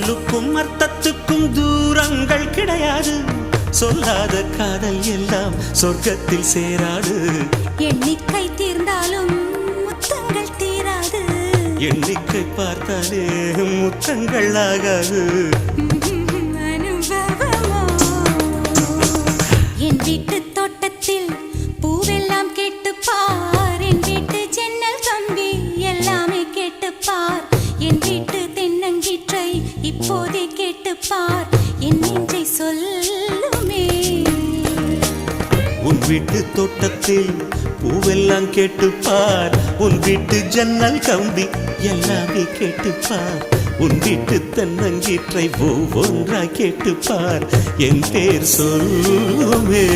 சொல்லுக்கும் அர்த்தத்துக்கும் தூரங்கள் கிடையாது. சொல்லாத காதல் எல்லாம் சொர்க்கத்தில் சேராது. எண்ணிக்கை தீர்ந்தாலும் முத்தங்கள் தீராது. எண்ணிக்கை பார்த்தாலே முத்தங்கள் ஆகாது. அனுபவமோ என் வீட்டு தோட்டத்தில் பூவெல்லாம் கேட்டுப்பார். என் வீட்டு ஜன்னல் கம்பி எல்லாமே கேட்டுப்பார். என் வீட்டு தென்னங்கீற்றை இப்போதே கேட்டுப்பார். என் நெஞ்சை சொல்லுமே. உன் வீட்டு தோட்டத்தில் பூவெல்லாம் கேட்டுப்பார். உன் வீட்டு ஜன்னல் கம்பி எல்லாமே கேட்டுப்பார். உன் வீட்டு தென்னங்கீற்றை ஒவ்வொன்றாய் கேட்டுப்பார். என் பேர் சொல்லுமே.